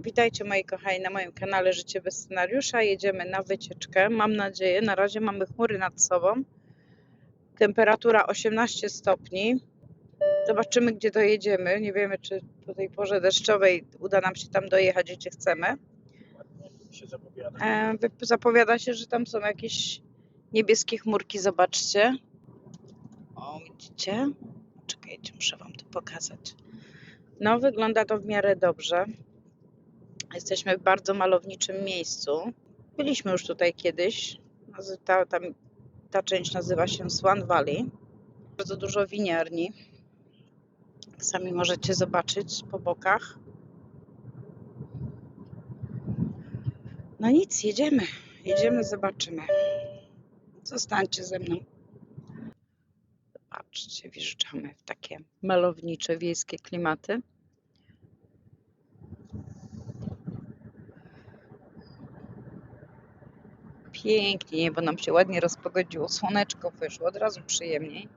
Witajcie moi kochani na moim kanale Życie bez scenariusza. Jedziemy na wycieczkę. Mam nadzieję, na razie mamy chmury nad sobą. Temperatura 18 stopni. Zobaczymy, gdzie dojedziemy. Nie wiemy, czy po tej porze deszczowej uda nam się tam dojechać, gdzie chcemy. Zapowiada się, że tam są jakieś niebieskie chmurki. Zobaczcie. O, widzicie? Czekajcie, muszę wam to pokazać. No, wygląda to w miarę dobrze. Jesteśmy w bardzo malowniczym miejscu. Byliśmy już tutaj kiedyś. Ta część nazywa się Swan Valley. Bardzo dużo winiarni. Sami możecie zobaczyć po bokach. No nic, jedziemy. Jedziemy, zobaczymy. Zostańcie ze mną. Zobaczcie, wjeżdżamy w takie malownicze, wiejskie klimaty. Pięknie, niebo nam się ładnie rozpogodziło. Słoneczko wyszło, od razu przyjemniej.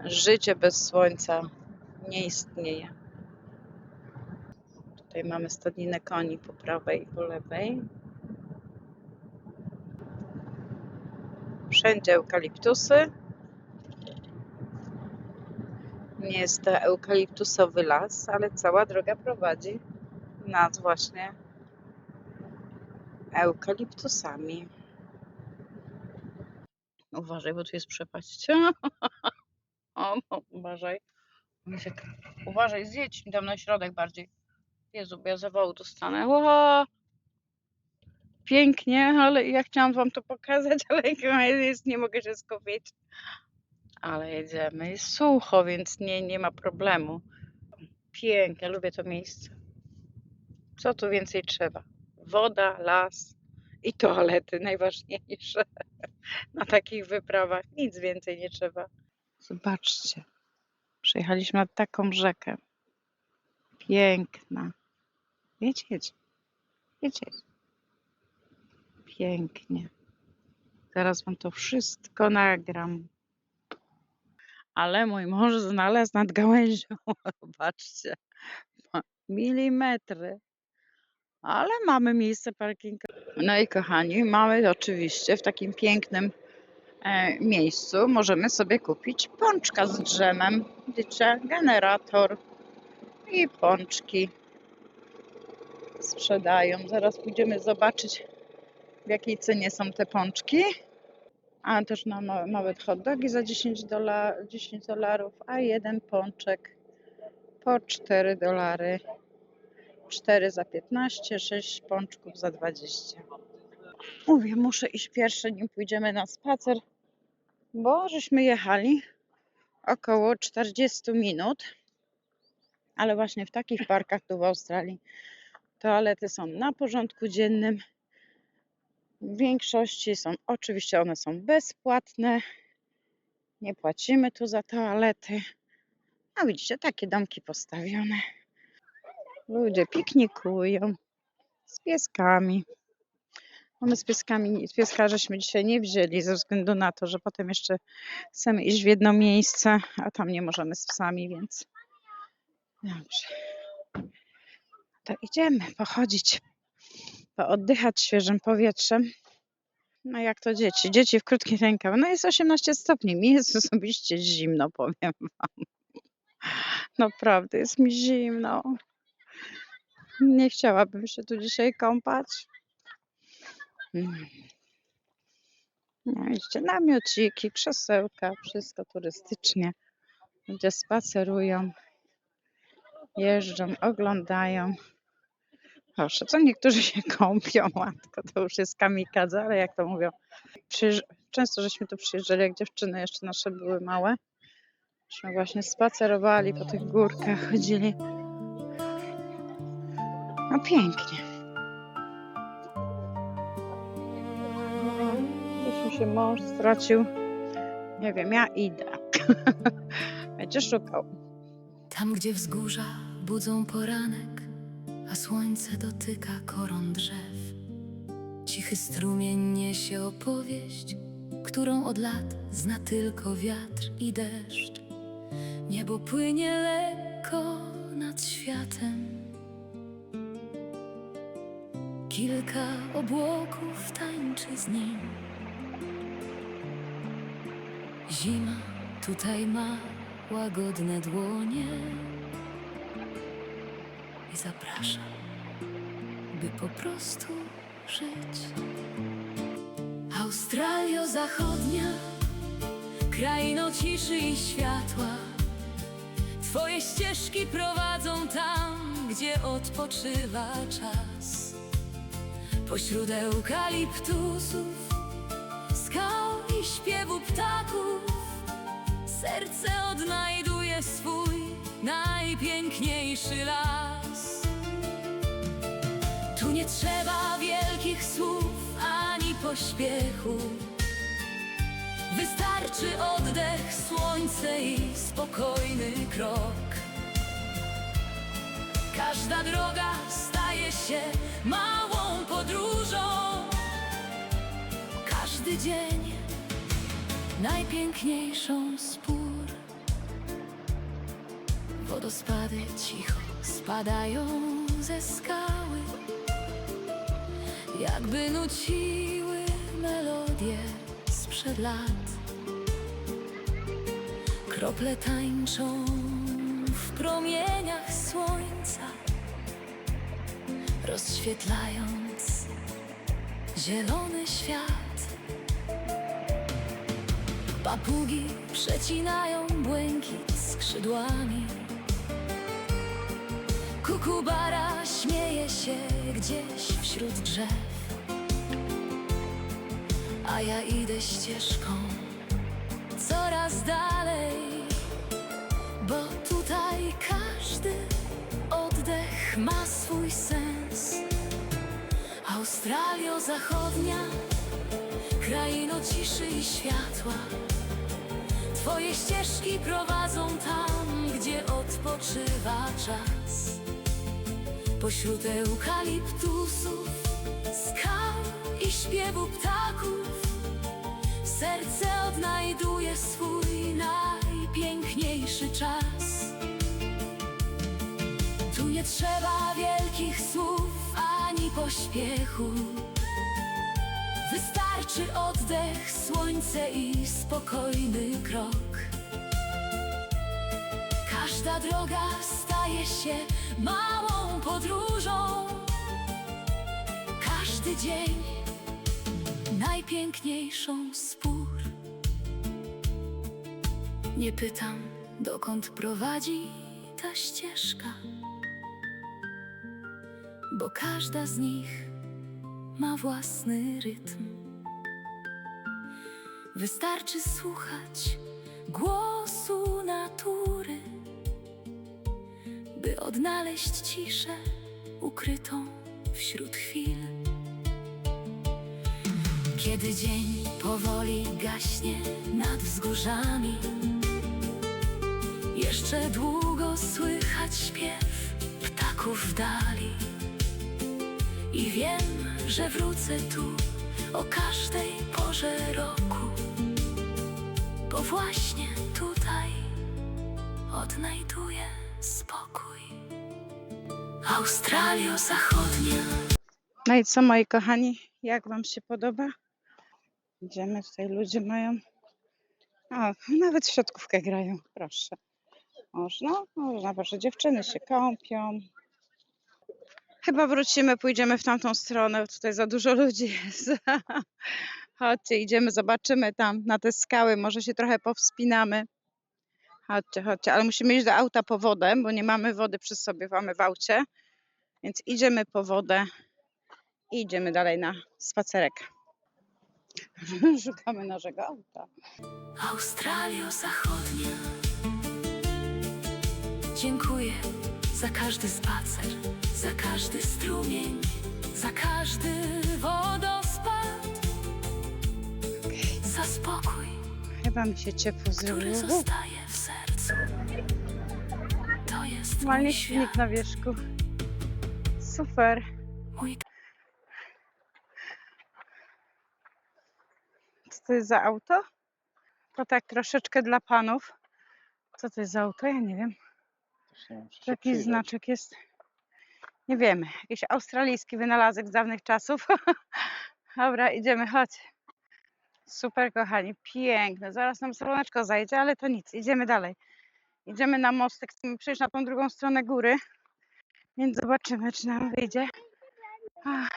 Życie bez słońca nie istnieje. Tutaj mamy stadninę koni po prawej i po lewej. Wszędzie eukaliptusy. Nie jest to eukaliptusowy las, ale cała droga prowadzi nad właśnie eukaliptusami. Uważaj, bo tu jest przepaść. O, no, uważaj. Uważaj, zjedź mi tam na środek bardziej. Jezu, bo ja zawału dostanę. Ła! Pięknie, ale ja chciałam wam to pokazać, ale nie mogę się skupić. Ale jedziemy. Jest sucho, więc nie ma problemu. Pięknie, lubię to miejsce. Co tu więcej trzeba? Woda, las i toalety, najważniejsze. Na takich wyprawach nic więcej nie trzeba. Zobaczcie, przejechaliśmy nad taką rzekę. Piękna. Jedź, jedź. Jedź, jedź. Pięknie. Zaraz wam to wszystko nagram. Ale mój mąż znalazł nad gałęzią. Zobaczcie. Milimetry. Ale mamy miejsce parkingowe. No i kochani, mamy oczywiście w takim pięknym miejscu możemy sobie kupić pączka z drzemem. Widzicie? Generator i pączki sprzedają. Zaraz pójdziemy zobaczyć, w jakiej cenie są te pączki. A też na małe hot dogi za $10, a jeden pączek po $4. 4 za 15, 6 pączków za 20. Mówię, muszę iść pierwszy, nim pójdziemy na spacer, bo żeśmy jechali około 40 minut, ale właśnie w takich parkach tu w Australii toalety są na porządku dziennym. W większości są, oczywiście one są bezpłatne, nie płacimy tu za toalety. A widzicie, takie domki postawione. Ludzie piknikują z pieskami. No my pieska żeśmy dzisiaj nie wzięli ze względu na to, że potem jeszcze chcemy iść w jedno miejsce, a tam nie możemy z psami, więc dobrze. To idziemy pochodzić, pooddychać świeżym powietrzem. No jak to dzieci? Dzieci w krótkich rękawach. No jest 18 stopni. Mi jest osobiście zimno, powiem wam. Naprawdę jest mi zimno. Nie chciałabym się tu dzisiaj kąpać. No, widzicie, namiociki, krzesełka, wszystko turystycznie. Ludzie spacerują, jeżdżą, oglądają. Proszę, co niektórzy się kąpią, matko, to już jest kamikadze, ale jak to mówią, często żeśmy tu przyjeżdżali, jak dziewczyny jeszcze nasze były małe. Myśmy właśnie spacerowali po tych górkach, chodzili. No pięknie. Gdzieś mi się mąż stracił. Nie wiem, ja idę. Będzie szukał. Tam, gdzie wzgórza budzą poranek, a słońce dotyka koron drzew, cichy strumień niesie opowieść, którą od lat zna tylko wiatr i deszcz. Niebo płynie lekko nad światem, Kilka obłoków tańczy z nim. Zima tutaj ma łagodne dłonie i zaprasza, by po prostu żyć. Australio zachodnia, kraino ciszy i światła. Twoje ścieżki prowadzą tam, gdzie odpoczywa czas. Pośród eukaliptusów, skał i śpiewu ptaków, serce odnajduje swój najpiękniejszy las. Tu nie trzeba wielkich słów ani pośpiechu. Wystarczy oddech, słońce i spokojny krok. Każda droga staje się małą podróżą. Każdy dzień najpiękniejszą z pór. Wodospady cicho spadają ze skały, jakby nuciły melodię sprzed lat. Krople tańczą w promieniach słońca, rozświetlając zielony świat. Papugi przecinają błękit skrzydłami. Kukubara śmieje się gdzieś wśród drzew, a ja idę ścieżką coraz dalej, bo tutaj każdy oddech ma swój sens. Australio zachodnia, kraino ciszy i światła. Twoje ścieżki prowadzą tam, gdzie odpoczywa czas. Pośród eukaliptusów, skał i śpiewu ptaków, serce odnajduje swój najpiękniejszy czas. Tu nie trzeba wielkich słów ani pośpiechu. Wystarczy oddech, słońce i spokojny krok. Każda droga staje się małą podróżą. Każdy dzień najpiękniejszą z pór. Nie pytam, dokąd prowadzi ta ścieżka, bo każda z nich ma własny rytm. Wystarczy słuchać głosu natury, by odnaleźć ciszę ukrytą wśród chwil. Kiedy dzień powoli gaśnie nad wzgórzami, jeszcze długo słychać śpiew ptaków w dali. I wiem, że wrócę tu o każdej porze roku, bo właśnie tutaj odnajduję spokój. Australio zachodnia. No i co, moi kochani, jak wam się podoba? Idziemy, tutaj ludzie mają... O, nawet w siatkówkę grają, proszę. Można, proszę, dziewczyny się kąpią. Chyba wrócimy, pójdziemy w tamtą stronę, tutaj za dużo ludzi jest. Chodźcie, idziemy, zobaczymy tam na te skały, może się trochę powspinamy. Chodźcie, ale musimy iść do auta po wodę, bo nie mamy wody przy sobie, mamy w aucie. Więc idziemy po wodę i idziemy dalej na spacerek. Szukamy naszego auta. Australio zachodnia. Dziękuję za każdy spacer, za każdy strumień, za każdy wodospad, za spokój, Chyba mi się ciepło który zrobiło. zostaje w sercu. To jest Normalnie mój silnik świat, na wierzchu. Super. mój Co to jest za auto? To tak troszeczkę dla panów. Co to jest za auto? Ja nie wiem. Też nie wiem, muszę się Taki przyjrzeć. znaczek jest. Nie wiemy, jakiś australijski wynalazek z dawnych czasów. Dobra, idziemy, chodź. Super, kochani, piękne. Zaraz nam słoneczko zajdzie, ale to nic, idziemy dalej. Idziemy na mostek, chcemy przejść na tą drugą stronę góry, więc zobaczymy, czy nam wyjdzie. Ach,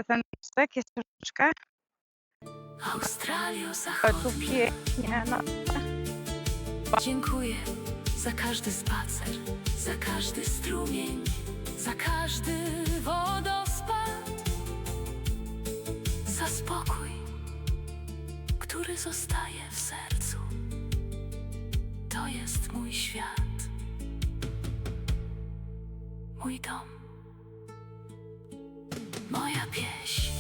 ten mostek jest troszeczkę. Australio Ale zachodnie. tu pięknie, no. Dziękuję za każdy spacer, za każdy strumień, za każdy wodospad, za spokój, który zostaje w sercu. To jest mój świat, mój dom, moja pieśń.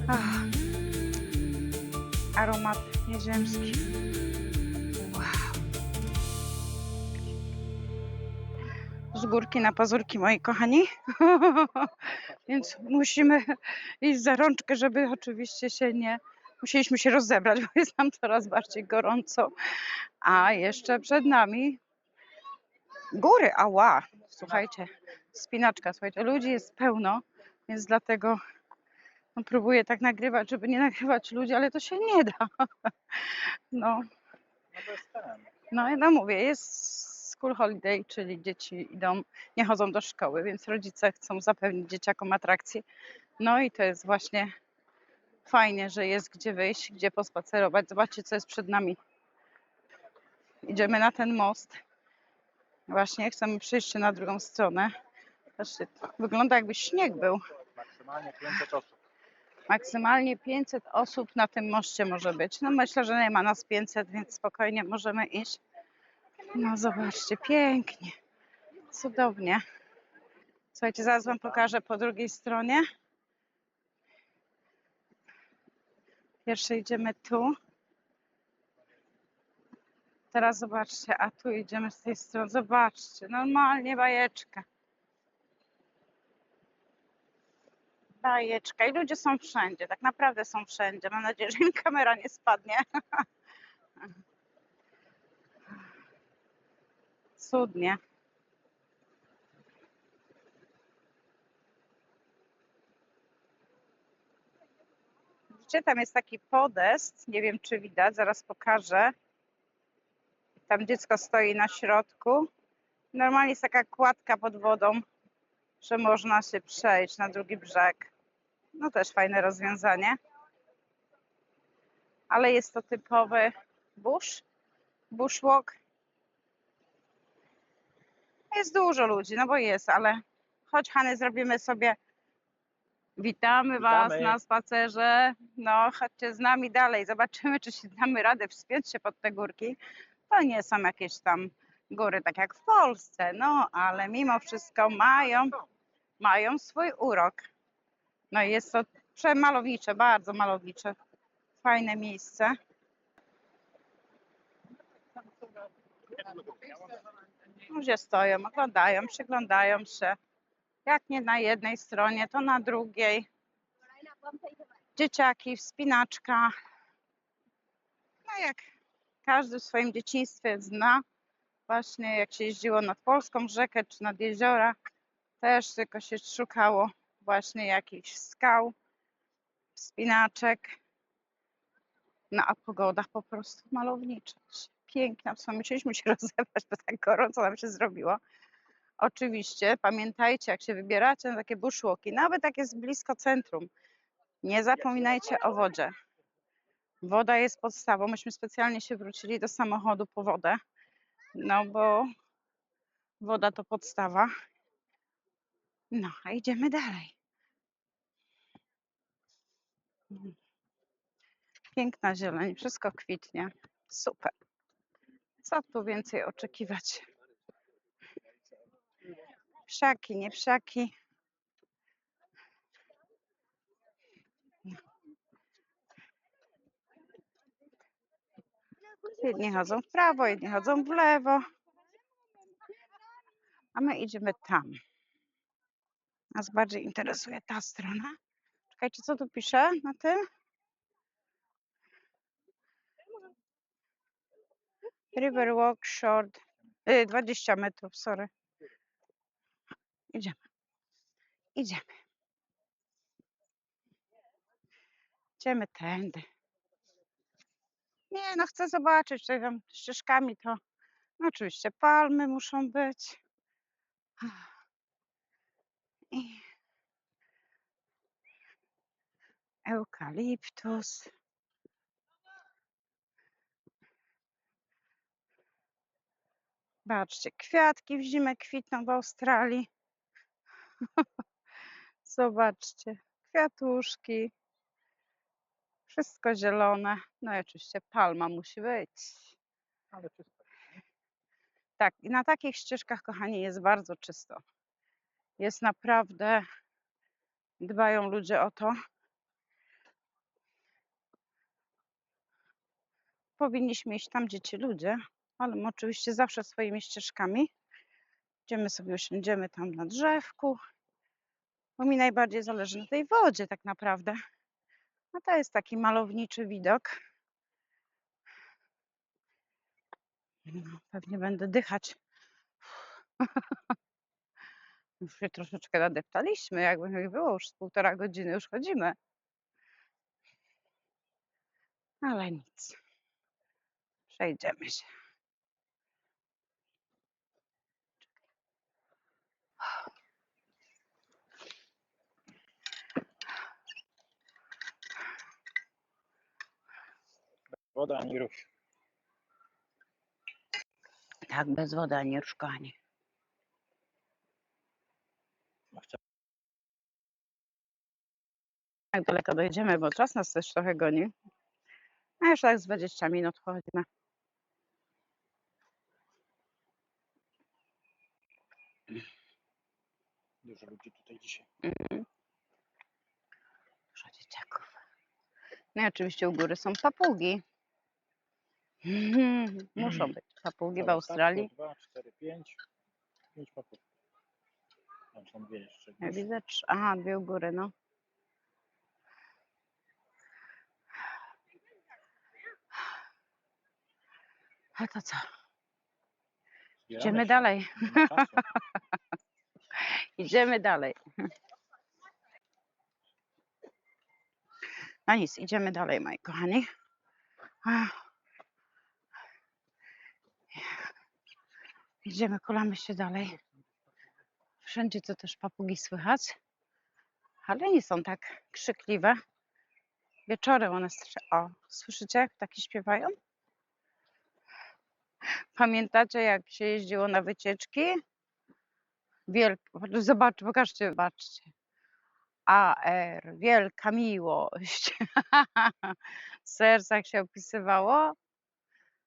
Ach, aromat nieziemski. Wow. Z górki na pazurki, moi kochani. Więc musimy iść za rączkę, żeby oczywiście się nie... Musieliśmy się rozebrać, bo jest nam coraz bardziej gorąco. A jeszcze przed nami góry. Ała, słuchajcie, spinaczka, słuchajcie, ludzi jest pełno, więc dlatego próbuję tak nagrywać, żeby nie nagrywać ludzi, ale to się nie da. No, no mówię, jest school holiday, czyli dzieci idą, nie chodzą do szkoły, więc rodzice chcą zapewnić dzieciakom atrakcje. No i to jest właśnie fajnie, że jest gdzie wyjść, gdzie pospacerować. Zobaczcie, co jest przed nami. Idziemy na ten most. Właśnie chcemy przejść na drugą stronę. Zobaczcie, wygląda jakby śnieg był. Maksymalnie 500 osób. Maksymalnie 500 osób na tym moście może być. No myślę, że nie ma nas 500, więc spokojnie możemy iść. No zobaczcie, pięknie, cudownie. Słuchajcie, zaraz wam pokażę po drugiej stronie. Pierwsze idziemy tu. Teraz zobaczcie, a tu idziemy z tej strony. Zobaczcie, normalnie bajeczka. Bajeczka. I ludzie są wszędzie, tak naprawdę są wszędzie. Mam nadzieję, że im kamera nie spadnie. Cudnie. Widzicie, tam jest taki podest, nie wiem czy widać, zaraz pokażę. Tam dziecko stoi na środku. Normalnie jest taka kładka pod wodą, że można się przejść na drugi brzeg. No też fajne rozwiązanie. Ale jest to typowy bushwalk. Jest dużo ludzi, no bo jest, ale chodź Hany, zrobimy sobie... Witamy Was na spacerze. No, chodźcie z nami dalej. Zobaczymy, czy się damy radę wspiąć się pod te górki. To nie są jakieś tam góry, tak jak w Polsce, no, ale mimo wszystko mają swój urok. No i jest to przemalownicze, bardzo malownicze. Fajne miejsce. Ludzie stoją, oglądają, przyglądają się. Jak nie na jednej stronie, to na drugiej. Dzieciaki, wspinaczka. No jak każdy w swoim dzieciństwie zna, właśnie jak się jeździło nad polską rzekę czy nad jeziora, też tylko się szukało właśnie jakichś skał, wspinaczek. No a pogoda po prostu malownicza. Piękna, w sumie musieliśmy się rozebrać, bo tak gorąco nam się zrobiło. Oczywiście pamiętajcie, jak się wybieracie na takie bushwalki, nawet jak jest blisko centrum, nie zapominajcie o wodzie. Woda jest podstawą. Myśmy specjalnie się wrócili do samochodu po wodę, no bo woda to podstawa. No, a idziemy dalej. Piękna zieleń, wszystko kwitnie. Super. Co tu więcej oczekiwać? Psiaki, nie psiaki. Jedni chodzą w prawo, jedni chodzą w lewo. A my idziemy tam. Nas bardziej interesuje ta strona. Czekajcie, co tu pisze na tym? Riverwalk Short. 20 metrów, sorry. Idziemy. Idziemy. Idziemy tędy. Nie, no chcę zobaczyć, tutaj tam ścieżkami to no oczywiście palmy muszą być. I eukaliptus. Patrzcie, kwiatki w zimę kwitną w Australii. Zobaczcie, kwiatuszki. Wszystko zielone. No i oczywiście palma musi być. Ale czysto. Tak, i na takich ścieżkach, kochani, jest bardzo czysto. Jest naprawdę, dbają ludzie o to. Powinniśmy iść tam, gdzie ci ludzie, ale my oczywiście zawsze swoimi ścieżkami. Idziemy sobie, usiądziemy tam na drzewku, bo mi najbardziej zależy na tej wodzie tak naprawdę. No to jest taki malowniczy widok. No, pewnie będę dychać. Już się troszeczkę nadeptaliśmy, jakby nie było, już z 1,5 godziny już chodzimy. Ale nic. Przejdziemy się. Woda ani rusz. Tak, bez wody ani ruszkani. Jak daleko dojdziemy, bo czas nas też trochę goni. A już tak z 20 minut chodzimy. Dużo ludzi tutaj dzisiaj. Dużo dzieciaków. No i oczywiście u góry są papugi. Muszą być papugi w Australii. 2, 4, 5. 5 papug. Tam są dwie jeszcze. Ja widzę, aha, 2 u góry, no. A to co? Idziemy dalej. Nie ma czasu. Idziemy dalej. No nic, idziemy dalej, moi kochani. Idziemy, kulamy się dalej. Wszędzie to też papugi słychać, ale nie są tak krzykliwe. Wieczorem one o, słyszycie, jak ptaki śpiewają? Pamiętacie, jak się jeździło na wycieczki? Pokażcie, zobaczcie. AR, wielka miłość. W sercach się opisywało.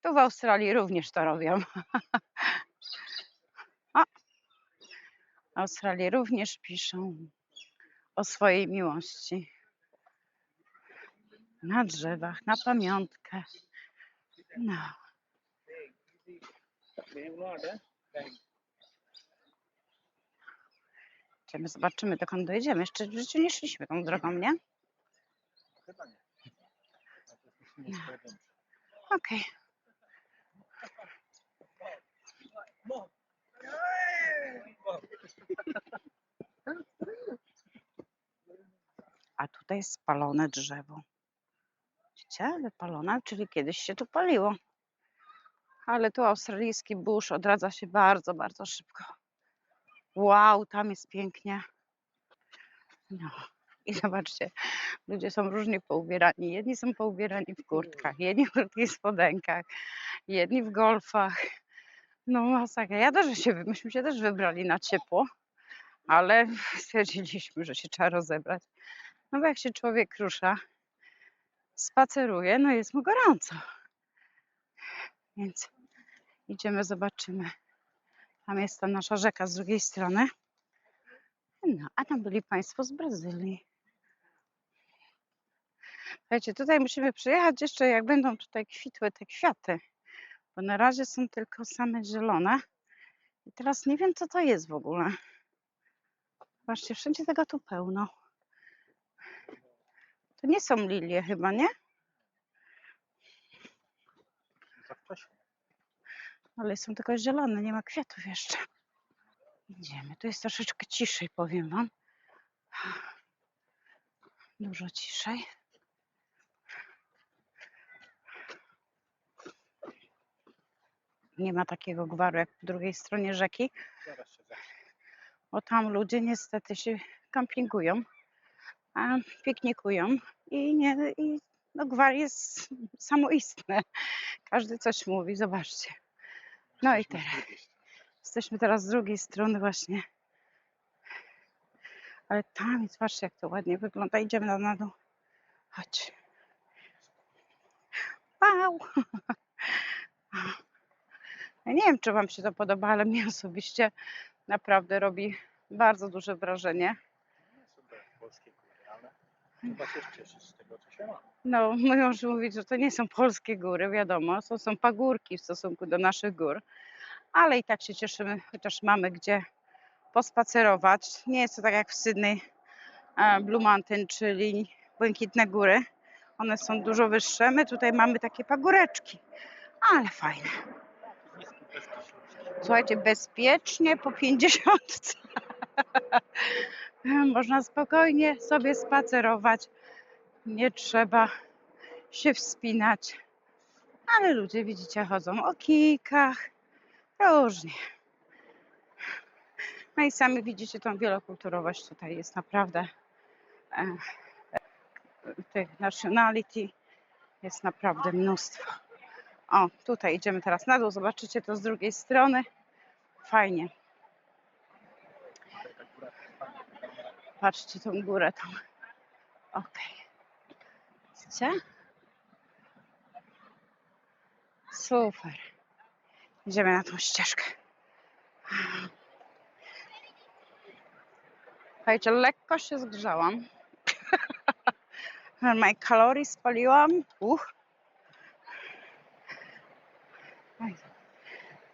Tu w Australii również to robią. O, w Australii również piszą o swojej miłości. Na drzewach, na pamiątkę. No. Idziemy, zobaczymy, dokąd dojedziemy. Jeszcze w życiu nie szliśmy tą drogą, nie? Chyba nie. Nie jest pojedynczy. Okej. A tutaj jest spalone drzewo. Widzicie? Wypalone, czyli kiedyś się tu paliło. Ale tu australijski burz odradza się bardzo, bardzo szybko. Wow, tam jest pięknie. No. I zobaczcie, ludzie są różnie poubierani. Jedni są poubierani w kurtkach, jedni w krótkich spodenkach, jedni w golfach. No masakra. Myśmy się też wybrali na ciepło, ale stwierdziliśmy, że się trzeba rozebrać. No bo jak się człowiek rusza, spaceruje, no jest mu gorąco. Więc idziemy, zobaczymy. Tam jest ta nasza rzeka z drugiej strony. No, a tam byli Państwo z Brazylii. Słuchajcie, tutaj musimy przyjechać jeszcze, jak będą tutaj kwitły te kwiaty, bo na razie są tylko same zielone. I teraz nie wiem, co to jest w ogóle. Zobaczcie, wszędzie tego tu pełno. To nie są lilie chyba, nie? Za wcześnie. Ale są tylko zielone, nie ma kwiatów jeszcze. Idziemy. Tu jest troszeczkę ciszej, powiem wam. Dużo ciszej. Nie ma takiego gwaru jak po drugiej stronie rzeki, Zaraz się zacznie. bo tam ludzie niestety się kampingują, a piknikują i no gwar jest samoistny. Każdy coś mówi, zobaczcie. No i Jesteśmy z teraz. drugiej strony. Jesteśmy teraz z drugiej strony właśnie. Ale tam jest, patrzcie jak to ładnie wygląda. Idziemy na dół. Chodź. Wow! Ja nie wiem, czy wam się to podoba, ale mnie osobiście naprawdę robi bardzo duże wrażenie. Nie są to jak polskie góry, ale trzeba się cieszyć z tego, co się ma. No, mój mąż mówi, że to nie są polskie góry, wiadomo, to są pagórki w stosunku do naszych gór, ale i tak się cieszymy, chociaż mamy gdzie pospacerować. Nie jest to tak jak w Sydney Blue Mountain, czyli Błękitne Góry. One są dużo wyższe, my tutaj mamy takie pagóreczki, ale fajne. Niski, bezpieczny. Słuchajcie, bezpiecznie po 50. Można spokojnie sobie spacerować. Nie trzeba się wspinać. Ale ludzie, widzicie, chodzą o kijkach. Różnie. No i sami widzicie tą wielokulturowość. Tutaj jest naprawdę tych nationality jest naprawdę mnóstwo. O, tutaj idziemy teraz na dół. Zobaczycie to z drugiej strony. Fajnie. Taka góra to fajnie. Patrzcie tą górę tam. Okej. Widzicie? Super. Idziemy na tą ścieżkę. Słuchajcie, lekko się zgrzałam. Moje kalorii spaliłam. Oj.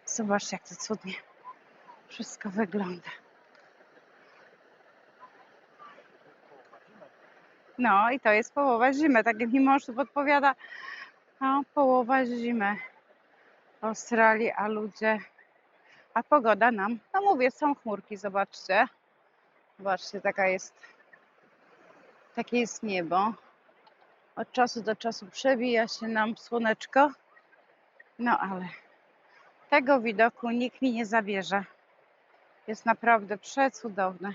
Zobaczcie, jak to cudnie wszystko wygląda. No i to jest połowa zimy. Tak jak mi mąż tu podpowiada, no, połowa zimy w Australii, a pogoda nam, no mówię, są chmurki, zobaczcie. Zobaczcie, takie jest niebo. Od czasu do czasu przebija się nam słoneczko. No ale tego widoku nikt mi nie zabierze. Jest naprawdę przecudowne.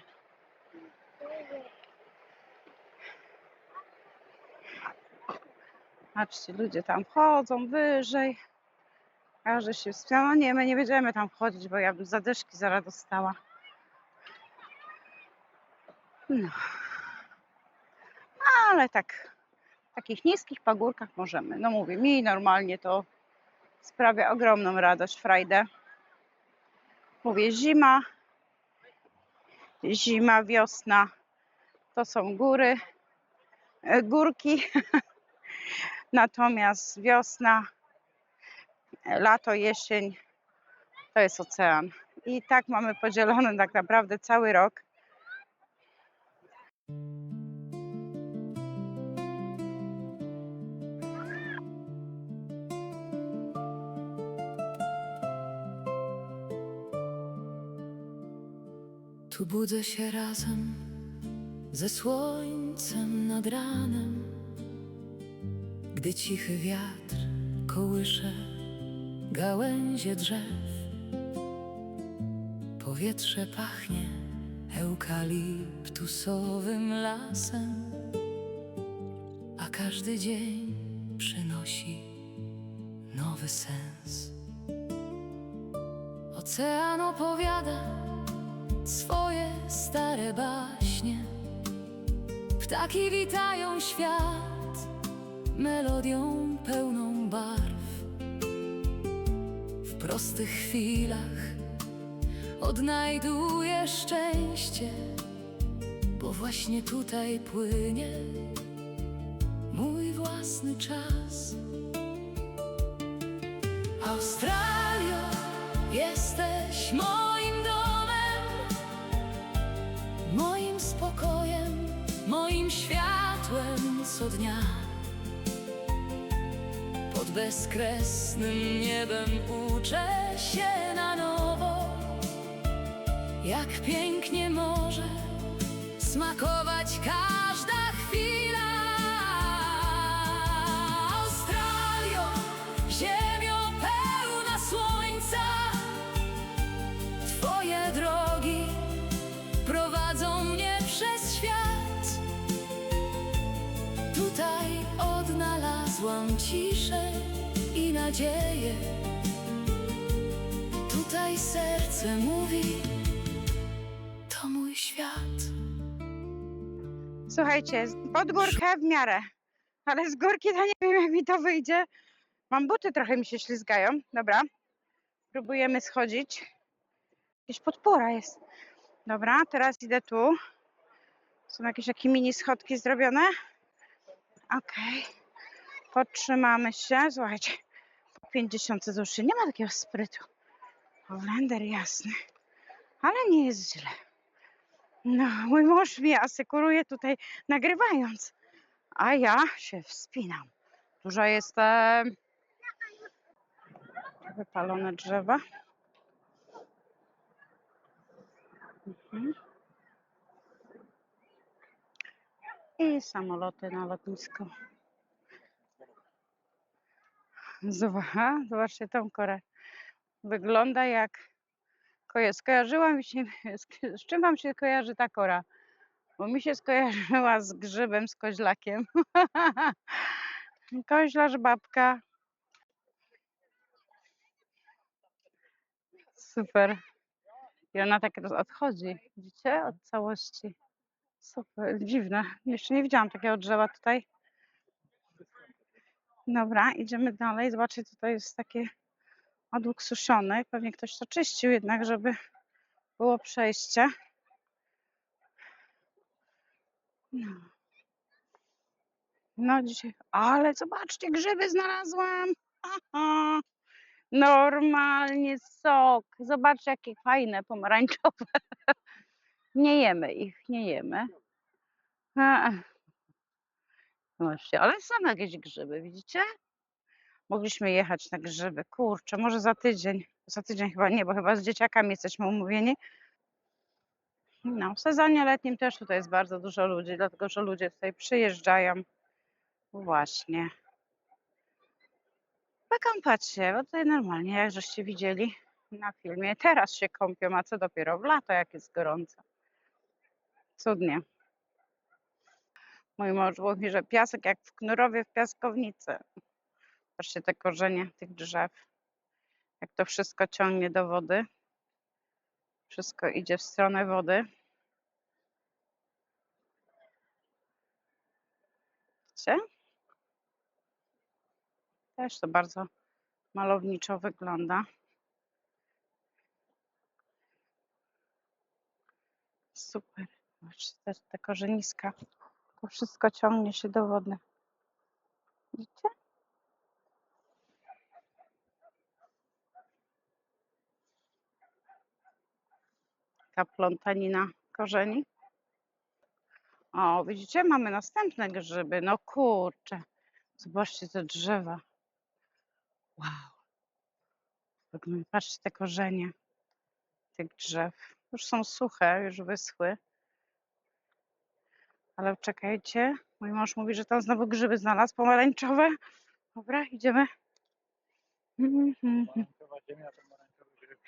Patrzcie, ludzie tam chodzą wyżej. Każdy się wspina. No nie, my nie będziemy tam chodzić, bo ja bym zadyszki zaraz dostała. No. Ale tak, w takich niskich pagórkach możemy. No mówię, mi normalnie to sprawia ogromną radość, frajdę. Mówię, zima, wiosna to są górki. Natomiast wiosna, lato, jesień to jest ocean. I tak mamy podzielony tak naprawdę cały rok. Tu budzę się razem ze słońcem nad ranem, gdy cichy wiatr kołysze gałęzie drzew. Powietrze pachnie eukaliptusowym lasem, a każdy dzień przynosi nowy sens. Ocean opowiada swoje stare baśnie, ptaki witają świat melodią pełną barw. W prostych chwilach odnajduję szczęście, bo właśnie tutaj płynie mój własny czas. Australio, jesteś moim domem, moim spokojem, moim światłem co dnia. Pod bezkresnym niebem uczę się na nowo Jak pięknie może smakować każda chwila. Australio, ziemio pełna słońca, twoje drogi prowadzą mnie przez świat. Tutaj odnalazłam ciszę i nadzieję. Tutaj serce mówi, to mój świat. Słuchajcie, pod górkę w miarę, ale z górki to nie wiem, jak mi to wyjdzie. Mam buty, trochę mi się ślizgają. Dobra, próbujemy schodzić. Jakieś podpora jest. Dobra, teraz idę tu. Są jakieś takie mini schodki zrobione. Okej. Podtrzymamy się. Słuchajcie, po 50 to już nie ma takiego sprytu. Holender jasny. Ale nie jest źle. No, mój mąż mnie asekuruje tutaj nagrywając. A ja się wspinam. Dużo jestem. Wypalone drzewa. I samoloty na lotnisko. Zobaczcie tą korę. Wygląda jak skojarzyła mi się, z czym wam się kojarzy ta kora? Bo mi się skojarzyła z grzybem, z koźlakiem. Koźlarz, babka. Super. I ona tak odchodzi. Widzicie? Od całości. Super. Dziwne. Jeszcze nie widziałam takiego drzewa tutaj. Dobra, idziemy dalej. Zobaczcie, tutaj jest takie odłóg suszony. Pewnie ktoś to czyścił jednak, żeby było przejście. No dzisiaj, ale zobaczcie, grzyby znalazłam. Aha. Normalnie sok. Zobaczcie, jakie fajne, pomarańczowe. Nie jemy ich, nie jemy. Zobaczcie, ale są jakieś grzyby, widzicie? Mogliśmy jechać na grzyby. Kurczę, może za tydzień. Za tydzień chyba nie, bo chyba z dzieciakami jesteśmy umówieni. No, w sezonie letnim też tutaj jest bardzo dużo ludzi, dlatego że ludzie tutaj przyjeżdżają. Właśnie. Wykąpać się, bo tutaj normalnie, jak żeście widzieli na filmie, teraz się kąpią, a co dopiero w lato, jak jest gorąco. Cudnie. Mój mąż mówi, że piasek jak w Knurowie w piaskownicy. Patrzcie te korzenie tych drzew. Jak to wszystko ciągnie do wody. Wszystko idzie w stronę wody. Widzicie? Też to bardzo malowniczo wygląda. Super. Zobaczcie, te korzeniska. To wszystko ciągnie się do wody. Widzicie? Taka plątanina korzeni. O, widzicie? Mamy następne grzyby. No kurczę. Zobaczcie te drzewa. Wow. Patrzcie te korzenie tych drzew. Już są suche, już wyschły. Ale czekajcie. Mój mąż mówi, że tam znowu grzyby znalazł pomarańczowe. Dobra, idziemy. Pomarańczowa ziemia, pomarańczowy grzyb.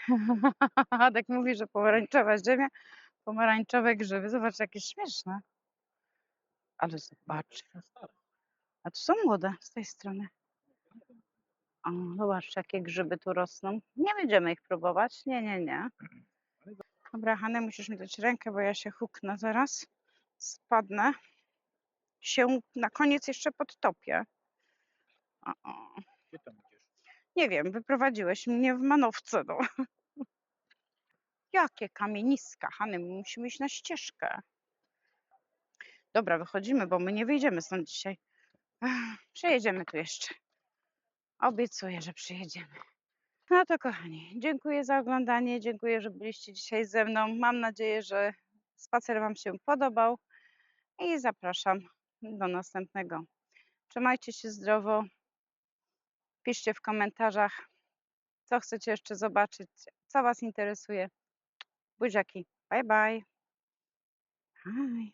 Tak mówi, że pomarańczowa ziemia, pomarańczowe grzyby. Zobacz, jakie śmieszne. Ale zobacz. A tu są młode z tej strony. O, zobaczcie, jakie grzyby tu rosną. Nie będziemy ich próbować. Nie, nie, nie. Dobra, Hany, musisz mi dać rękę, bo ja się huknę zaraz. Spadnę. Się na koniec jeszcze podtopię. O. Gdzie tam idziesz? Nie wiem, wyprowadziłeś mnie w manowce. No. Jakie kamieniska, Hany, my musimy iść na ścieżkę. Dobra, wychodzimy, bo my nie wyjdziemy stąd dzisiaj. Przejedziemy tu jeszcze. Obiecuję, że przyjedziemy. No to kochani, dziękuję za oglądanie, dziękuję, że byliście dzisiaj ze mną. Mam nadzieję, że spacer wam się podobał i zapraszam do następnego. Trzymajcie się zdrowo, piszcie w komentarzach, co chcecie jeszcze zobaczyć, co was interesuje. Buziaki. Bye, bye. Hi.